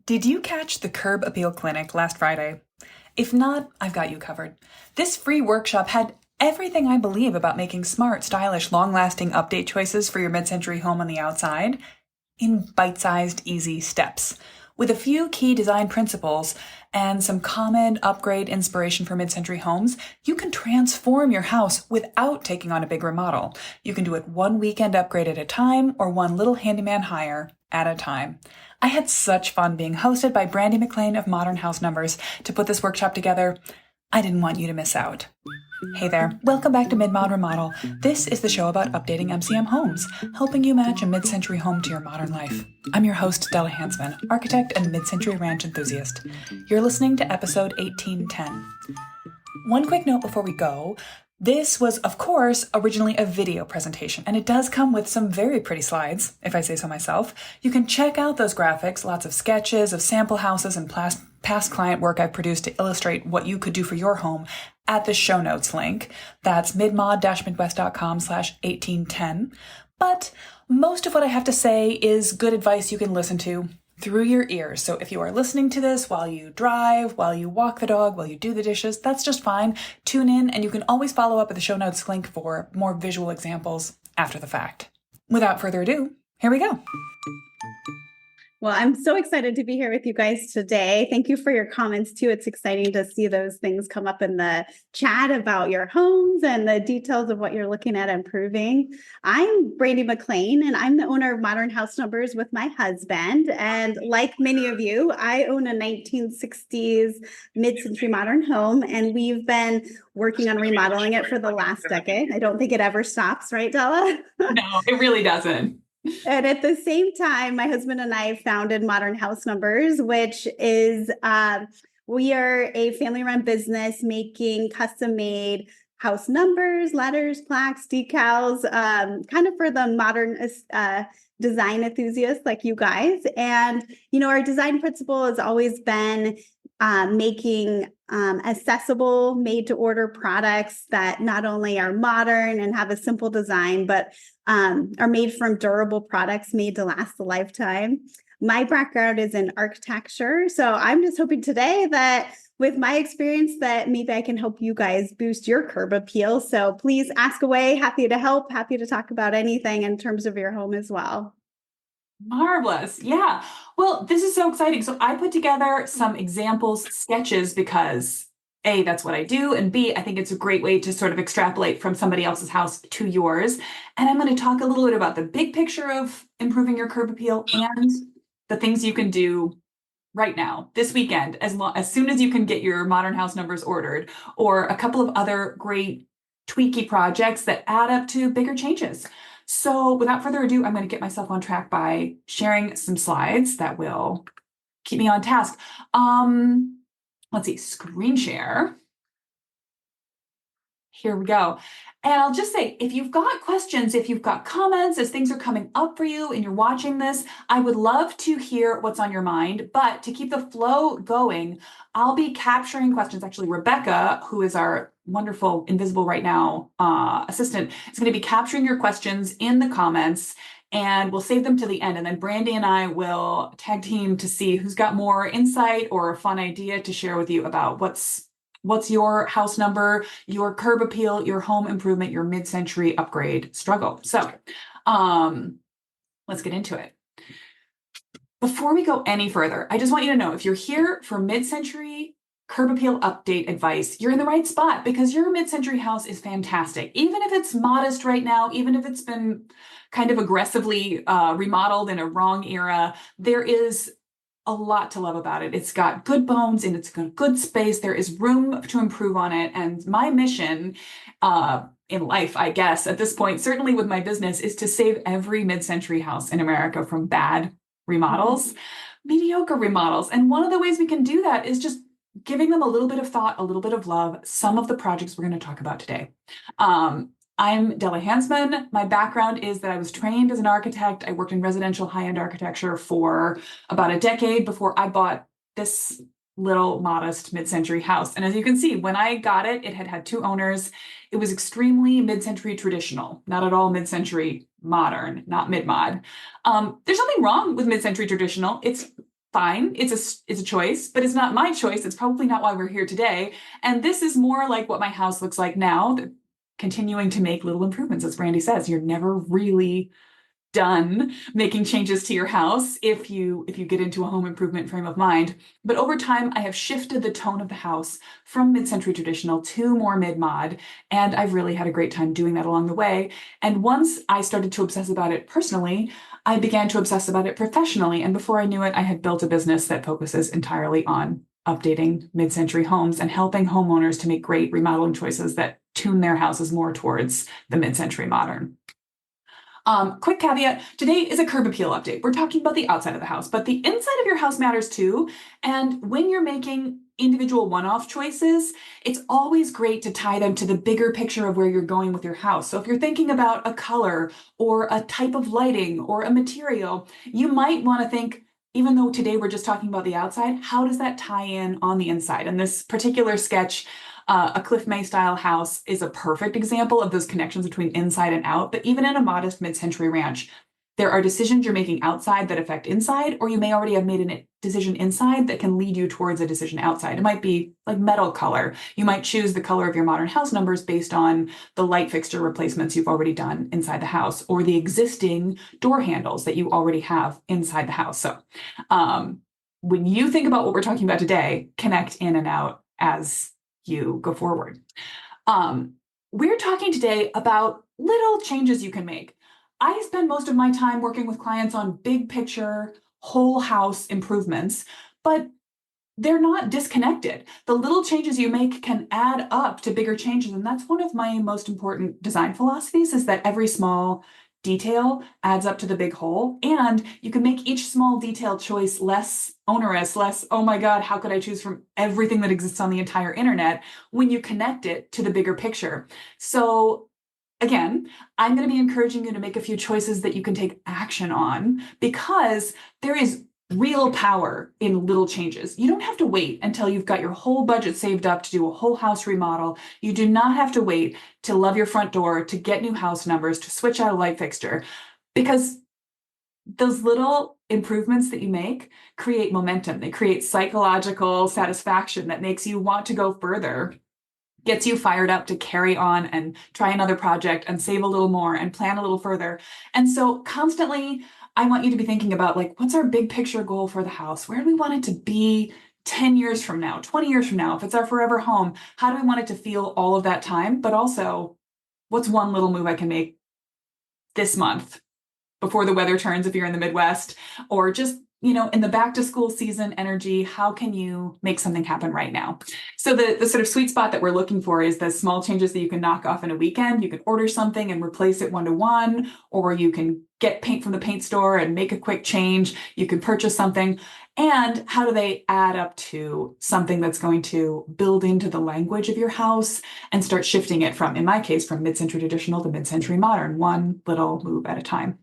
Did you catch the Curb Appeal Clinic last Friday? If not, I've got you covered. This free workshop had everything I believe about making smart, stylish, long-lasting update choices for your mid-century home on the outside in bite-sized, easy steps. With a few key design principles and some common upgrade inspiration for mid-century homes, you can transform your house without taking on a big remodel. You can do it one weekend upgrade at a time or one little handyman hire at a time. I had such fun being hosted by Brandi McLean of Modern House Numbers to put this workshop together. I didn't want you to miss out. Hey there, welcome back to Mid-Mod Remodel. This is the show about updating MCM homes, helping you match a mid-century home to your modern life. I'm your host, Della Hansman, architect and mid-century ranch enthusiast. You're listening to episode 1810. One quick note before we go. This was, of course, originally a video presentation, and it does come with some very pretty slides, if I say so myself. You can check out those graphics, lots of sketches of sample houses and past client work I've produced to illustrate what you could do for your home at the show notes link. That's midmod-midwest.com/1810. But most of what I have to say is good advice you can listen to through your ears. So if you are listening to this while you drive, while you walk the dog, while you do the dishes, that's just fine. Tune in, and you can always follow up at the show notes link for more visual examples after the fact. Without further ado, here we go. Well, I'm so excited to be here with you guys today. Thank you for your comments too. It's exciting to see those things come up in the chat about your homes and the details of what you're looking at improving. I'm Brandi McLean, and I'm the owner of Modern House Numbers with my husband. And like many of you, I own a 1960s mid-century modern home, and we've been working on remodeling it for the last decade. I don't think it ever stops, right, Della? No, it really doesn't. And at the same time, my husband and I founded Modern House Numbers, which is we are a family-run business making custom-made house numbers, letters, plaques, decals, kind of for the modern design enthusiasts like you guys. And, you know, our design principle has always been making accessible, made-to-order products that not only are modern and have a simple design, but are made from durable products made to last a lifetime. My background is in architecture, so I'm just hoping today that with my experience that maybe I can help you guys boost your curb appeal. So please ask away. Happy to help. Happy to talk about anything in terms of your home as well. Marvelous. Yeah. Well, this is so exciting. So I put together some examples, sketches, because A, that's what I do, and B, I think it's a great way to sort of extrapolate from somebody else's house to yours. And I'm going to talk a little bit about the big picture of improving your curb appeal and the things you can do right now, this weekend, as soon as you can get your Modern House Numbers ordered, or a couple of other great tweaky projects that add up to bigger changes. So without further ado, I'm going to get myself on track by sharing some slides that will keep me on task. Let's see, screen share. Here we go. And I'll just say, if you've got questions, if you've got comments, as things are coming up for you and you're watching this, I would love to hear what's on your mind. But to keep the flow going, I'll be capturing questions. Actually, Rebecca, who is our wonderful invisible right now assistant, is going to be capturing your questions in the comments, and we'll save them to the end. And then Brandi and I will tag team to see who's got more insight or a fun idea to share with you about what's your house number, your curb appeal, your home improvement, your mid-century upgrade struggle. So let's get into it. Before we go any further, I just want you to know, if you're here for mid-century curb appeal update advice, you're in the right spot, because your mid-century house is fantastic. Even if it's modest right now, even if it's been kind of aggressively remodeled in a wrong era, there is a lot to love about it. It's got good bones and it's got good space. There is room to improve on it. And my mission in life, I guess, at this point, certainly with my business, is to save every mid-century house in America from bad remodels, mediocre remodels. And one of the ways we can do that is just giving them a little bit of thought, a little bit of love, some of the projects we're going to talk about today. I'm Della Hansman. My background is that I was trained as an architect. I worked in residential high-end architecture for about a decade before I bought this little modest mid-century house. And as you can see, when I got it, it had two owners. It was extremely mid-century traditional, not at all mid-century modern, not mid-mod. There's nothing wrong with mid-century traditional. It's fine. It's a choice, but it's not my choice. It's probably not why we're here today. And this is more like what my house looks like now, continuing to make little improvements. As Brandi says, you're never really done making changes to your house if you get into a home improvement frame of mind. But over time, I have shifted the tone of the house from mid-century traditional to more mid-mod, and I've really had a great time doing that along the way. And once I started to obsess about it personally, I began to obsess about it professionally, and before I knew it, I had built a business that focuses entirely on updating mid-century homes and helping homeowners to make great remodeling choices that tune their houses more towards the mid-century modern. Quick caveat, today is a curb appeal update. We're talking about the outside of the house, but the inside of your house matters too. And when you're making individual one-off choices, it's always great to tie them to the bigger picture of where you're going with your house. So if you're thinking about a color or a type of lighting or a material, you might want to think, even though today we're just talking about the outside, how does that tie in on the inside? And this particular sketch, a Cliff May style house, is a perfect example of those connections between inside and out. But even in a modest mid-century ranch, there are decisions you're making outside that affect inside, or you may already have made a decision inside that can lead you towards a decision outside. It might be like metal color. You might choose the color of your modern house numbers based on the light fixture replacements you've already done inside the house, or the existing door handles that you already have inside the house. So when you think about what we're talking about today, connect in and out as you go forward. We're talking today about little changes you can make. I spend most of my time working with clients on big picture, whole house improvements, but they're not disconnected. The little changes you make can add up to bigger changes. And that's one of my most important design philosophies, is that every small detail adds up to the big whole. And you can make each small detail choice less onerous, less, oh my God, how could I choose from everything that exists on the entire internet, when you connect it to the bigger picture. So again, I'm going to be encouraging you to make a few choices that you can take action on, because there is real power in little changes. You don't have to wait until you've got your whole budget saved up to do a whole house remodel. You do not have to wait to love your front door, to get new house numbers, to switch out a light fixture, because those little improvements that you make create momentum. They create psychological satisfaction that makes you want to go further, gets you fired up to carry on and try another project and save a little more and plan a little further. And so constantly, I want you to be thinking about, like, what's our big picture goal for the house? Where do we want it to be 10 years from now, 20 years from now? If it's our forever home, how do we want it to feel all of that time? But also, what's one little move I can make this month before the weather turns, if you're in the Midwest, or just, in the back to school season energy, how can you make something happen right now? So the sort of sweet spot that we're looking for is the small changes that you can knock off in a weekend. You can order something and replace it one-to-one, or you can get paint from the paint store and make a quick change. You can purchase something. And how do they add up to something that's going to build into the language of your house and start shifting it from, in my case, from mid-century traditional to mid-century modern, one little move at a time?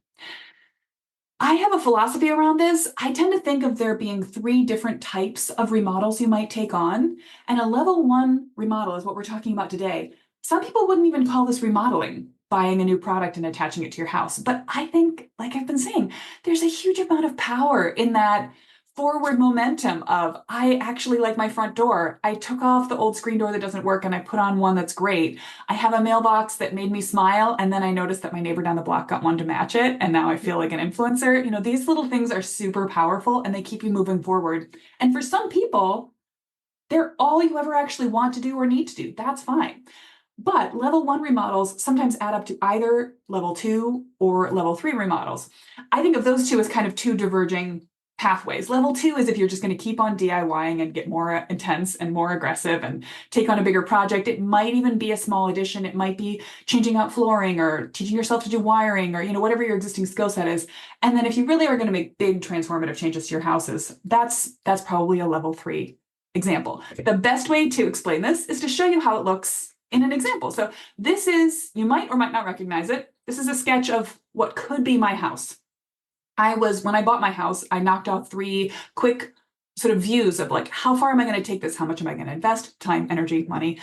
I have a philosophy around this. I tend to think of there being 3 different types of remodels you might take on. And a level 1 remodel is what we're talking about today. Some people wouldn't even call this remodeling, buying a new product and attaching it to your house. But I think, like I've been saying, there's a huge amount of power in that forward momentum of, I actually like my front door. I took off the old screen door that doesn't work and I put on one that's great. I have a mailbox that made me smile, and then I noticed that my neighbor down the block got one to match it, and now I feel like an influencer. These little things are super powerful and they keep you moving forward. And for some people, they're all you ever actually want to do or need to do. That's fine. But level 1 remodels sometimes add up to either level 2 or level 3 remodels. I think of those two as kind of 2 diverging pathways. Level 2 is if you're just going to keep on DIYing and get more intense and more aggressive and take on a bigger project. It might even be a small addition. It might be changing out flooring or teaching yourself to do wiring, or whatever your existing skill set is. And then if you really are going to make big transformative changes to your houses, that's probably a level 3 example. The best way to explain this is to show you how it looks in an example. So this is, you might or might not recognize it. This is a sketch of what could be my house. When I bought my house, I knocked out 3 quick sort of views of, like, how far am I going to take this? How much am I going to invest? Time, energy, money.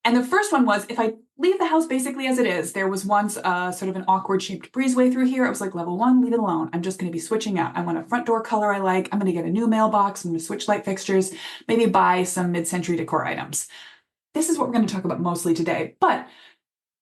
And the first one was, if I leave the house basically as it is, there was once sort of an awkward shaped breezeway through here. I was like, level 1, leave it alone. I'm just going to be switching out. I want a front door color I like. I'm going to get a new mailbox. I'm going to switch light fixtures, maybe buy some mid-century decor items. This is what we're going to talk about mostly today. But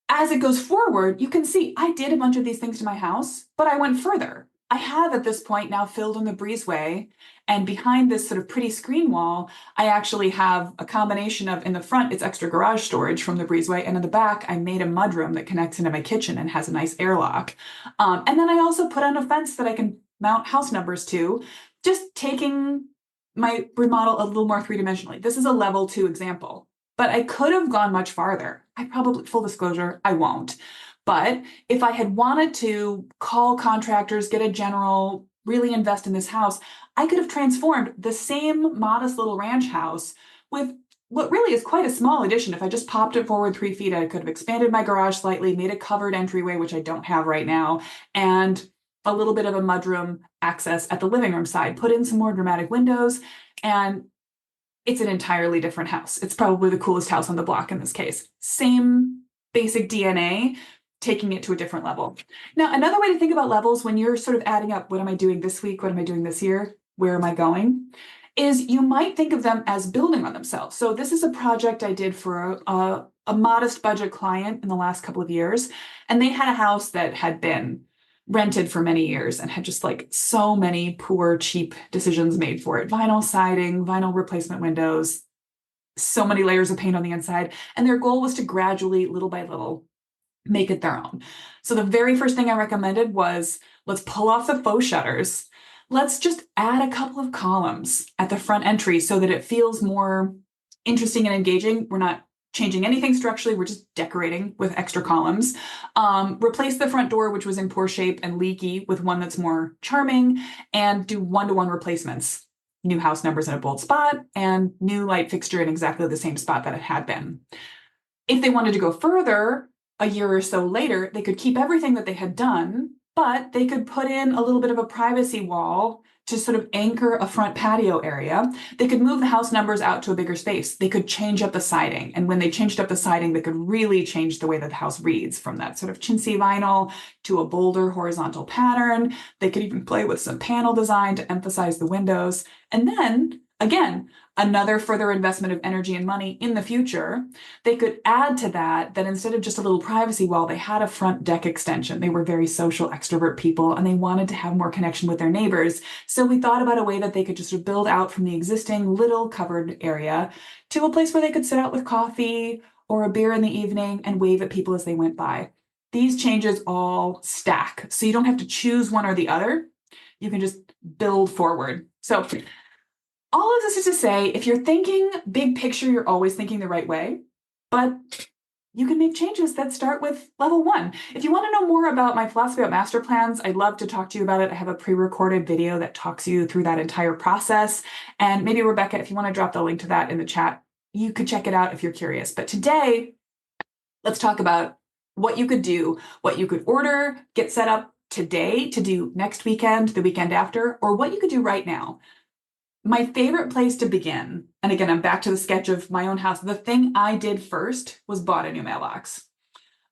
as it goes forward, you can see I did a bunch of these things to my house, but I went further. I have at this point now filled in the breezeway, and behind this sort of pretty screen wall, I actually have a combination of, in the front, it's extra garage storage from the breezeway, and in the back, I made a mudroom that connects into my kitchen and has a nice airlock. And then I also put on a fence that I can mount house numbers to, just taking my remodel a little more three-dimensionally. This is a level 2 example. But I could have gone much farther. I probably, full disclosure, I won't. But if I had wanted to call contractors, get a general, really invest in this house, I could have transformed the same modest little ranch house with what really is quite a small addition. If I just popped it forward 3 feet, I could have expanded my garage slightly, made a covered entryway, which I don't have right now, and a little bit of a mudroom access at the living room side, put in some more dramatic windows, and it's an entirely different house. It's probably the coolest house on the block in this case. Same basic DNA, taking it to a different level. Now, another way to think about levels when you're sort of adding up, what am I doing this week? What am I doing this year? Where am I going? Is you might think of them as building on themselves. So this is a project I did for a modest budget client in the last couple of years. And they had a house that had been rented for many years and had just like so many poor, cheap decisions made for it. Vinyl siding, vinyl replacement windows, so many layers of paint on the inside. And their goal was to gradually, little by little, make it their own. So the very first thing I recommended was, let's pull off the faux shutters. Let's just add a couple of columns at the front entry so that it feels more interesting and engaging. We're not changing anything structurally, we're just decorating with extra columns. Replace the front door, which was in poor shape and leaky, with one that's more charming, and do one-to-one replacements. New house numbers in a bold spot, and new light fixture in exactly the same spot that it had been. If they wanted to go further, a year or so later, they could keep everything that they had done, but they could put in a little bit of a privacy wall to sort of anchor a front patio area. They could move the house numbers out to a bigger space. They could change up the siding. And when they changed up the siding, they could really change the way that the house reads, from that sort of chintzy vinyl to a bolder horizontal pattern. They could even play with some panel design to emphasize the windows. And then, again, another further investment of energy and money in the future. They could add to that instead of just a little privacy wall, they had a front deck extension. They were very social, extrovert people, and they wanted to have more connection with their neighbors. So we thought about a way that they could just build out from the existing little covered area to a place where they could sit out with coffee or a beer in the evening and wave at people as they went by. These changes all stack, so you don't have to choose one or the other. You can just build forward. So all of this is to say, if you're thinking big picture, you're always thinking the right way, but you can make changes that start with level 1. If you want to know more about my philosophy about master plans, I'd love to talk to you about it. I have a pre-recorded video that talks you through that entire process. And maybe Rebecca, if you want to drop the link to that in the chat, you could check it out if you're curious. But today, let's talk about what you could do, what you could order, get set up today to do next weekend, the weekend after, or what you could do right now. My favorite place to begin, and again, I'm back to the sketch of my own house. The thing I did first was bought a new mailbox.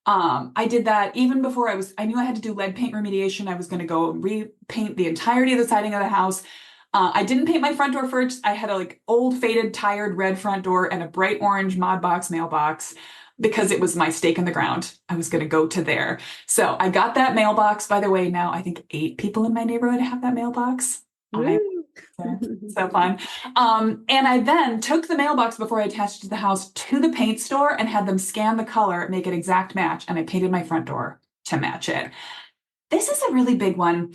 I did that even before I knew I had to do lead paint remediation. I was going to go repaint the entirety of the siding of the house. I didn't paint my front door first. I had a old, faded, tired red front door and a bright orange Mod Box mailbox because it was my stake in the ground. I was going to go to there. So I got that mailbox. By the way, now I think 8 people in my neighborhood have that mailbox. So fun. And I then took the mailbox before I attached it to the house to the paint store and had them scan the color, make an exact match, and I painted my front door to match it. This is a really big one.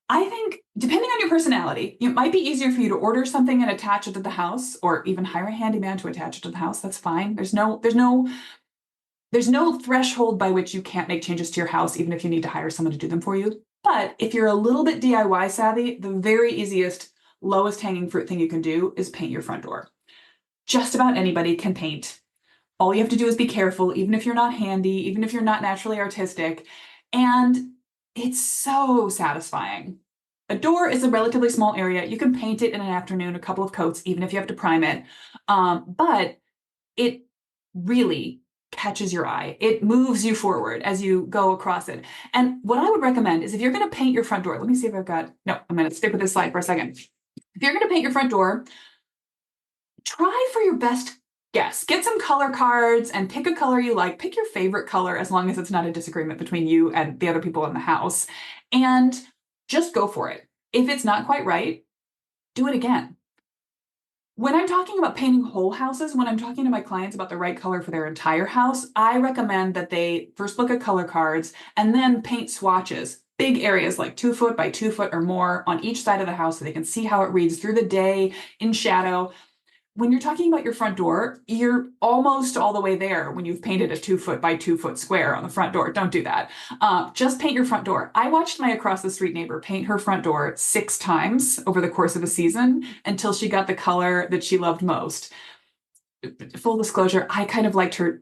I think, depending on your personality, it might be easier for you to order something and attach it to the house, or even hire a handyman to attach it to the house. That's fine. There's no threshold by which you can't make changes to your house, even if you need to hire someone to do them for you. But if you're a little bit DIY savvy, the very easiest, lowest hanging fruit thing you can do is paint your front door. Just about anybody can paint. All you have to do is be careful, even if you're not handy, even if you're not naturally artistic. And it's so satisfying. A door is a relatively small area. You can paint it in an afternoon, a couple of coats, even if you have to prime it. But it really catches your eye. It moves you forward as you go across it. And what I would recommend is if you're going to paint your front door, let me see if I've got, no, I'm going to stick with this slide for a second. If you're going to paint your front door, try for your best guess. Get some color cards and pick a color you like. Pick your favorite color as long as it's not a disagreement between you and the other people in the house. And just go for it. If it's not quite right, do it again. When I'm talking about painting whole houses, when I'm talking to my clients about the right color for their entire house, I recommend that they first look at color cards and then paint swatches, big areas like 2 foot by 2 foot or more on each side of the house so they can see how it reads through the day in shadow. When you're talking about your front door, you're almost all the way there when you've painted a 2 foot by 2 foot square on the front door. Don't do that. Just paint your front door. I watched my across the street neighbor paint her front door 6 times over the course of a season until she got the color that she loved most. Full disclosure, I kind of liked her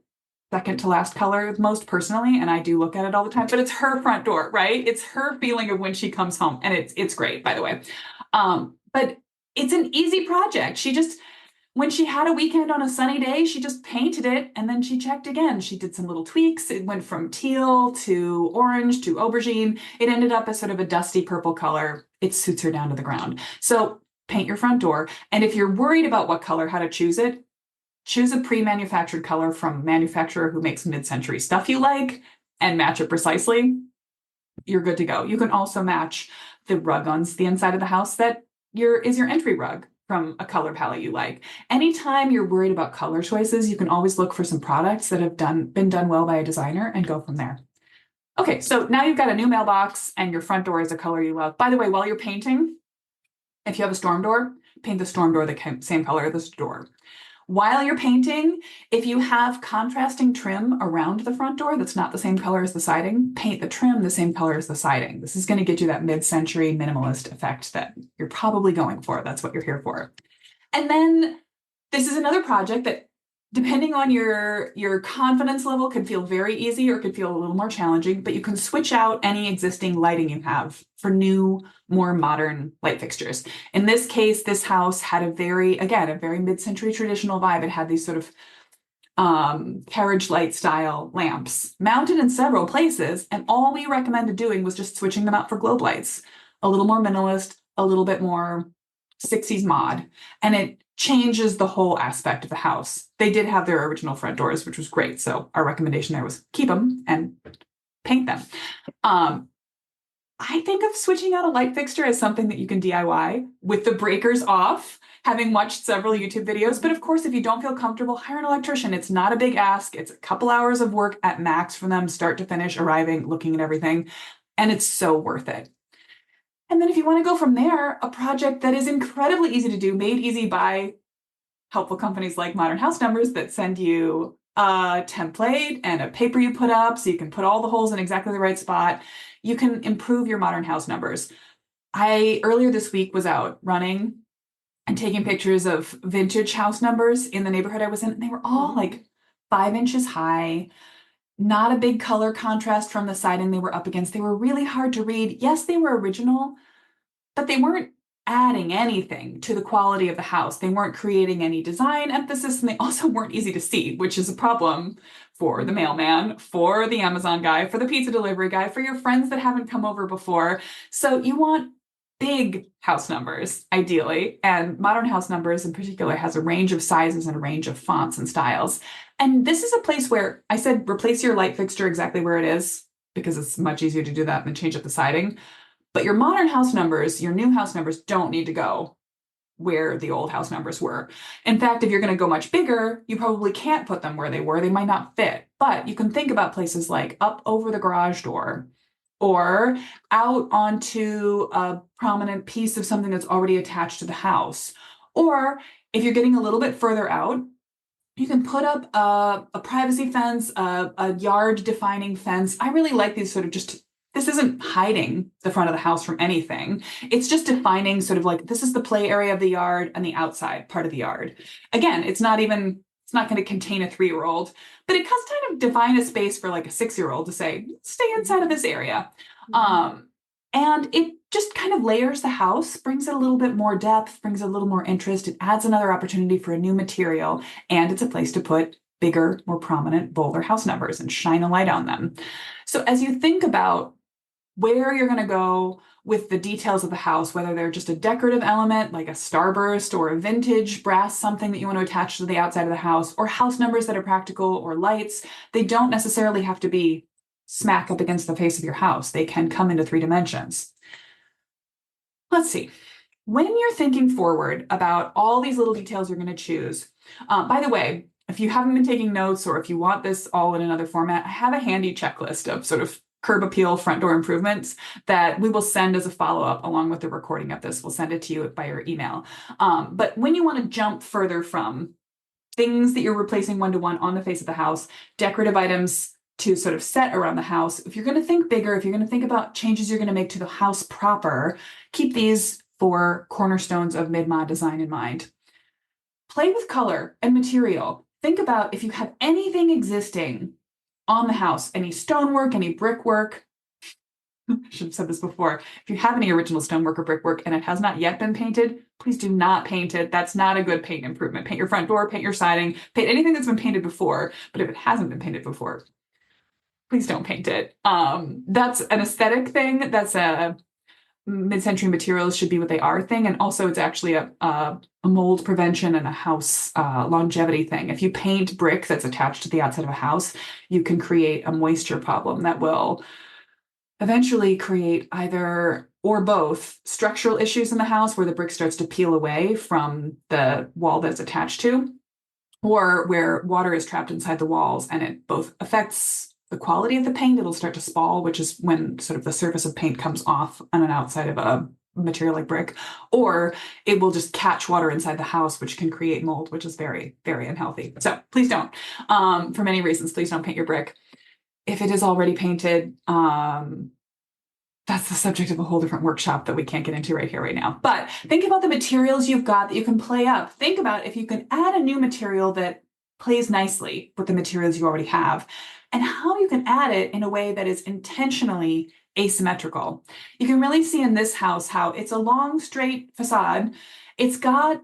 second to last color most personally, and I do look at it all the time, but it's her front door, right? It's her feeling of when she comes home, and it's great, by the way. But it's an easy project. When she had a weekend on a sunny day, she just painted it and then she checked again. She did some little tweaks. It went from teal to orange to aubergine. It ended up as sort of a dusty purple color. It suits her down to the ground. So paint your front door. And if you're worried about what color, how to choose it, choose a pre-manufactured color from a manufacturer who makes mid-century stuff you like and match it precisely. You're good to go. You can also match the rug on the inside of the house that is your entry rug from a color palette you like. Anytime you're worried about color choices, you can always look for some products that have been done well by a designer and go from there. Okay, so now you've got a new mailbox and your front door is a color you love. By the way, while you're painting, if you have a storm door, paint the storm door the same color as the door. While you're painting, if you have contrasting trim around the front door that's not the same color as the siding, paint the trim the same color as the siding. This is going to get you that mid-century minimalist effect that you're probably going for. That's what you're here for. And then this is another project that, depending on your confidence level, can feel very easy or could feel a little more challenging, but you can switch out any existing lighting you have for new, more modern light fixtures. In this case, this house had a very mid-century traditional vibe. It had these sort of carriage light style lamps mounted in several places, and all we recommended doing was just switching them out for globe lights, a little more minimalist, a little bit more 60s mod, and it changes the whole aspect of the house. They did have their original front doors, which was great. So our recommendation there was keep them and paint them. I think of switching out a light fixture as something that you can DIY with the breakers off, having watched several YouTube videos. But of course, if you don't feel comfortable, hire an electrician. It's not a big ask. It's a couple hours of work at max for them, start to finish, arriving, looking at everything. And it's so worth it. And then if you want to go from there, a project that is incredibly easy to do, made easy by helpful companies like Modern House Numbers that send you a template and a paper you put up so you can put all the holes in exactly the right spot. You can improve your Modern House Numbers. I earlier this week was out running and taking pictures of vintage house numbers in the neighborhood I was in, and they were all like 5 inches high. Not a big color contrast from the siding they were up against. They were really hard to read. Yes, they were original, but they weren't adding anything to the quality of the house. They weren't creating any design emphasis, and they also weren't easy to see, which is a problem for the mailman, for the Amazon guy, for the pizza delivery guy, for your friends that haven't come over before. So you want big house numbers, ideally, and Modern House Numbers in particular has a range of sizes and a range of fonts and styles. And this is a place where I said replace your light fixture exactly where it is, because it's much easier to do that than change up the siding. But your modern house numbers, your new house numbers don't need to go where the old house numbers were. In fact, if you're going to go much bigger, you probably can't put them where they were. They might not fit. But you can think about places like up over the garage door, or out onto a prominent piece of something that's already attached to the house. Or if you're getting a little bit further out, you can put up a privacy fence, a yard defining fence. I really like these sort of this isn't hiding the front of the house from anything. It's just defining sort of like, this is the play area of the yard and the outside part of the yard. Again, it's not going to contain a 3-year-old, but it does kind of define a space for like a 6-year-old to say, stay inside of this area. And it just kind of layers the house, brings it a little bit more depth, brings it a little more interest. It adds another opportunity for a new material, and it's a place to put bigger, more prominent, bolder house numbers and shine a light on them. So as you think about where you're going to go with the details of the house, whether they're just a decorative element like a starburst or a vintage brass something that you want to attach to the outside of the house, or house numbers that are practical or lights, they don't necessarily have to be smack up against the face of your house. They can come into 3 dimensions. Let's see. When you're thinking forward about all these little details you're going to choose, by the way, if you haven't been taking notes or if you want this all in another format, I have a handy checklist of sort of curb appeal front door improvements that we will send as a follow-up along with the recording of this. We'll send it to you by your email. But when you want to jump further from things that you're replacing one-to-one on the face of the house, decorative items to sort of set around the house, if you're going to think bigger, if you're going to think about changes you're going to make to the house proper, keep these 4 cornerstones of mid-mod design in mind. Play with color and material. Think about if you have anything existing on the house, any stonework, any brickwork. I should have said this before. If you have any original stonework or brickwork and it has not yet been painted, please do not paint it. That's not a good paint improvement. Paint your front door, paint your siding, paint anything that's been painted before. But if it hasn't been painted before, please don't paint it. That's an aesthetic thing. That's a mid-century materials should be what they are thing. And also it's actually a mold prevention and a house longevity thing. If you paint brick that's attached to the outside of a house, you can create a moisture problem that will eventually create either or both structural issues in the house where the brick starts to peel away from the wall that it's attached to, or where water is trapped inside the walls and it both affects the quality of the paint. It'll start to spall, which is when sort of the surface of paint comes off on an outside of a material like brick, or it will just catch water inside the house, which can create mold, which is very, very unhealthy. So please don't, for many reasons, please don't paint your brick. If it is already painted, that's the subject of a whole different workshop that we can't get into right here, right now. But think about the materials you've got that you can play up. Think about if you can add a new material that plays nicely with the materials you already have, and how you can add it in a way that is intentionally asymmetrical. You can really see in this house how it's a long, straight facade. It's got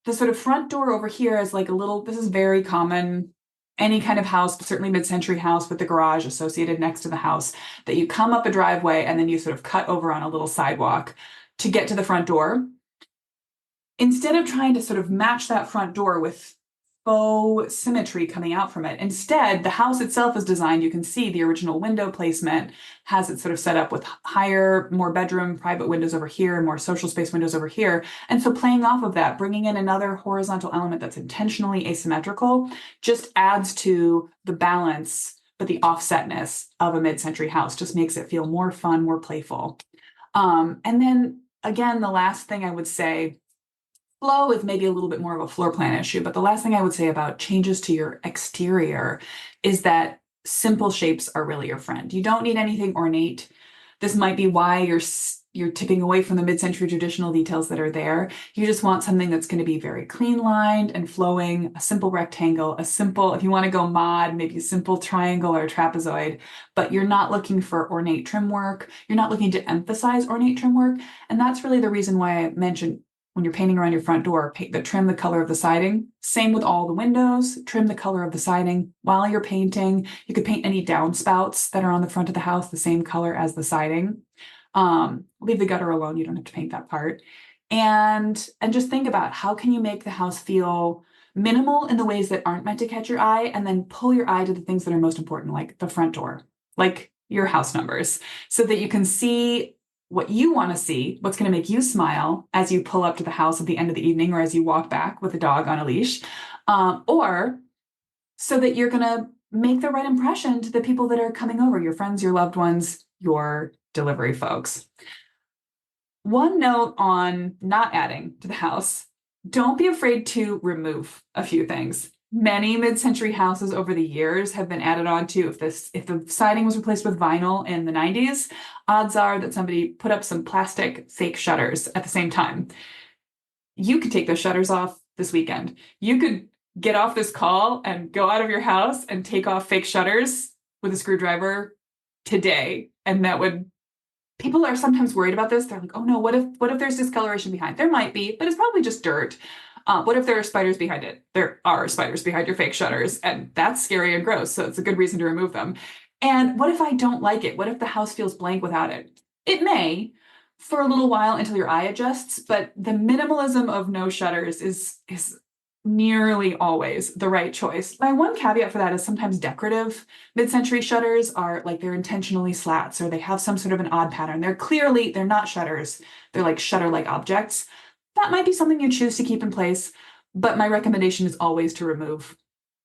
the sort of front door over here as like a little, this is very common, any kind of house, but certainly mid-century house with the garage associated next to the house, that you come up a driveway and then you sort of cut over on a little sidewalk to get to the front door. Instead of trying to sort of match that front door with faux symmetry coming out from it. Instead, the house itself is designed, you can see the original window placement has it sort of set up with higher, more bedroom, private windows over here, and more social space windows over here. And so playing off of that, bringing in another horizontal element that's intentionally asymmetrical just adds to the balance, but the offsetness of a mid-century house just makes it feel more fun, more playful. And then again, the last thing I would say, flow is maybe a little bit more of a floor plan issue, but the last thing I would say about changes to your exterior is that simple shapes are really your friend. You don't need anything ornate. This might be why you're tipping away from the mid-century traditional details that are there. You just want something that's going to be very clean lined and flowing, a simple rectangle, a simple, if you want to go mod, maybe a simple triangle or a trapezoid, but you're not looking for ornate trim work. You're not looking to emphasize ornate trim work. And that's really the reason why I mentioned when you're painting around your front door, trim the color of the siding. Same with all the windows, trim the color of the siding. While you're painting, you could paint any downspouts that are on the front of the house the same color as the siding. Leave the gutter alone, you don't have to paint that part. And just think about how can you make the house feel minimal in the ways that aren't meant to catch your eye, and then pull your eye to the things that are most important, like the front door, like your house numbers, so that you can see what you want to see, what's going to make you smile as you pull up to the house at the end of the evening or as you walk back with a dog on a leash, or so that you're going to make the right impression to the people that are coming over, your friends, your loved ones, your delivery folks. One note on not adding to the house, don't be afraid to remove a few things. Many mid-century houses over the years have been added on to. If the siding was replaced with vinyl in the 90s, odds are that somebody put up some plastic fake shutters at the same time. You could take those shutters off this weekend. You could get off this call and go out of your house and take off fake shutters with a screwdriver today. And that would, people are sometimes worried about this. They're like, oh no, what if there's discoloration behind? There might be, but it's probably just dirt. What if there are spiders behind it? There are spiders behind your fake shutters, and that's scary and gross, so it's a good reason to remove them. And what if I don't like it? What if the house feels blank without it? It may for a little while until your eye adjusts, but the minimalism of no shutters is nearly always the right choice. My one caveat for that is sometimes decorative mid-century shutters are like they're intentionally slats or they have some sort of an odd pattern. They're not shutters. They're like shutter-like objects. That might be something you choose to keep in place, but my recommendation is always to remove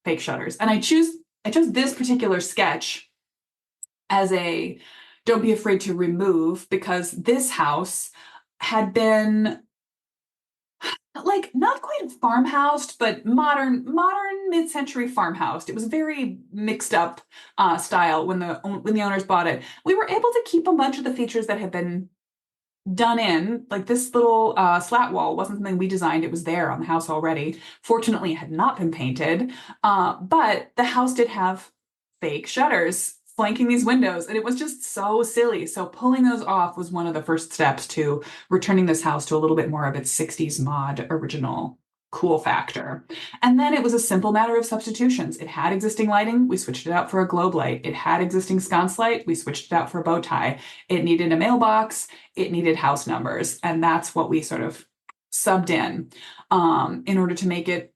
fake shutters. And I chose this particular sketch as a don't be afraid to remove because this house had been like not quite a farmhouse, but modern mid-century farmhouse. It was very mixed up style when the owners bought it. We were able to keep a bunch of the features that had been done in, like this little slat wall wasn't something we designed. It was there on the house already. Fortunately, it had not been painted, but the house did have fake shutters flanking these windows, and it was just so silly. So pulling those off was one of the first steps to returning this house to a little bit more of its 60s mod original cool factor. And then it was a simple matter of substitutions. It had existing lighting, we switched it out for a globe light. It had existing sconce light, we switched it out for a bow tie. It needed a mailbox, it needed house numbers, and that's what we sort of subbed in order to make it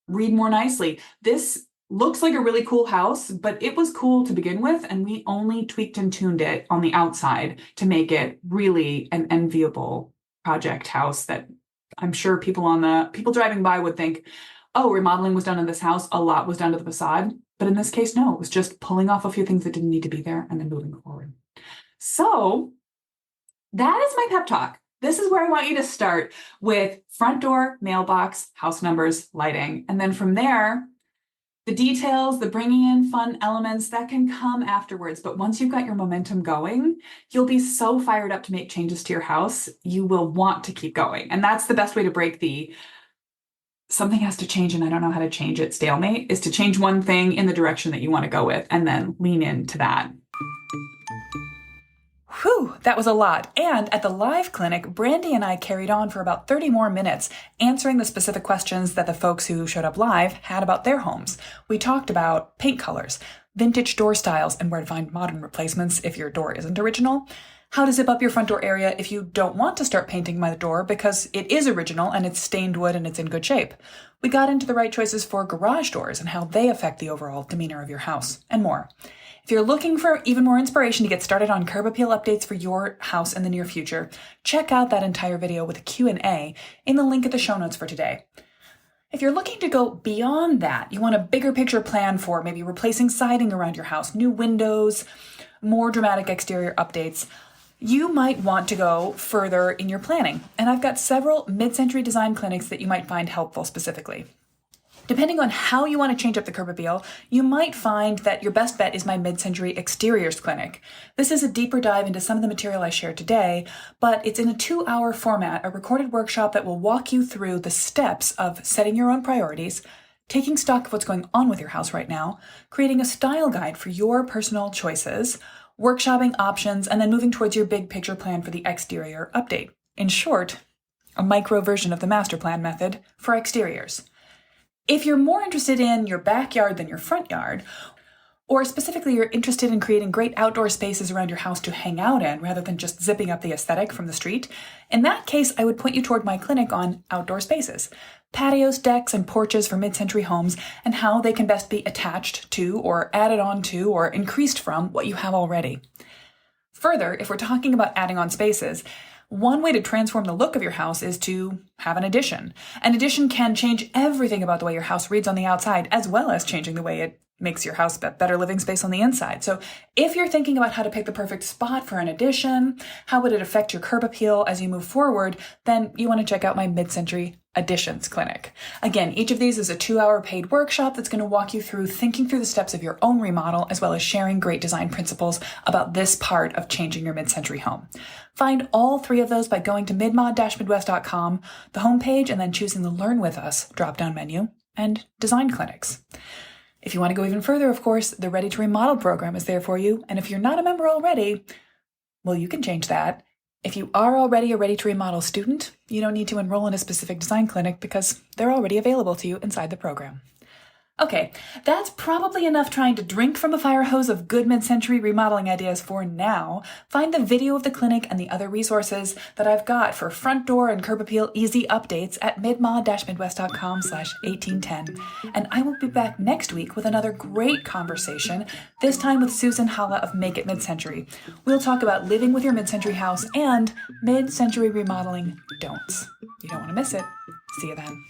read more nicely. This looks like a really cool house, but it was cool to begin with, and we only tweaked and tuned it on the outside to make it really an enviable project house that I'm sure people driving by would think, oh, remodeling was done in this house, a lot was done to the facade. But in this case, no, it was just pulling off a few things that didn't need to be there and then moving forward. So that is my pep talk. This is where I want you to start with front door, mailbox, house numbers, lighting. And then from there, the details, the bringing in fun elements, that can come afterwards. But once you've got your momentum going, you'll be so fired up to make changes to your house, you will want to keep going. And that's the best way to break the something has to change and I don't know how to change it stalemate, is to change one thing in the direction that you want to go with and then lean into that. Whew, that was a lot. And at the live clinic, Brandi and I carried on for about 30 more minutes, answering the specific questions that the folks who showed up live had about their homes. We talked about paint colors, vintage door styles, and where to find modern replacements if your door isn't original, how to zip up your front door area if you don't want to start painting my door because it is original and it's stained wood and it's in good shape. We got into the right choices for garage doors and how they affect the overall demeanor of your house, and more. If you're looking for even more inspiration to get started on curb appeal updates for your house in the near future, check out that entire video with a Q&A in the link at the show notes for today. If you're looking to go beyond that, you want a bigger picture plan for maybe replacing siding around your house, new windows, more dramatic exterior updates, you might want to go further in your planning. And I've got several mid-century design clinics that you might find helpful specifically. Depending on how you want to change up the curb appeal, you might find that your best bet is my mid-century exteriors clinic. This is a deeper dive into some of the material I shared today, but it's in a 2-hour format, a recorded workshop that will walk you through the steps of setting your own priorities, taking stock of what's going on with your house right now, creating a style guide for your personal choices, workshopping options, and then moving towards your big picture plan for the exterior update. In short, a micro version of the master plan method for exteriors. If you're more interested in your backyard than your front yard, or specifically you're interested in creating great outdoor spaces around your house to hang out in rather than just zipping up the aesthetic from the street, in that case, I would point you toward my clinic on outdoor spaces, patios, decks, and porches for mid-century homes, and how they can best be attached to or added on to or increased from what you have already. Further, if we're talking about adding on spaces, one way to transform the look of your house is to have an addition. An addition can change everything about the way your house reads on the outside, as well as changing the way it makes your house a better living space on the inside. So if you're thinking about how to pick the perfect spot for an addition, how would it affect your curb appeal as you move forward, then you want to check out my mid-century additions clinic. Again, each of these is a 2-hour paid workshop that's going to walk you through thinking through the steps of your own remodel, as well as sharing great design principles about this part of changing your mid-century home. Find all 3 of those by going to midmod-midwest.com, the homepage, and then choosing the Learn With Us drop-down menu and Design Clinics. If you want to go even further, of course, the Ready to Remodel program is there for you. And if you're not a member already, well, you can change that If you are already a Ready to Remodel student, you don't need to enroll in a specific design clinic because they're already available to you inside the program. Okay, that's probably enough trying to drink from a fire hose of good mid-century remodeling ideas for now. Find the video of the clinic and the other resources that I've got for front door and curb appeal easy updates at midmod-midwest.com/1810. And I will be back next week with another great conversation, this time with Susan Halla of Make It Mid-Century. We'll talk about living with your mid-century house and mid-century remodeling don'ts. You don't want to miss it. See you then.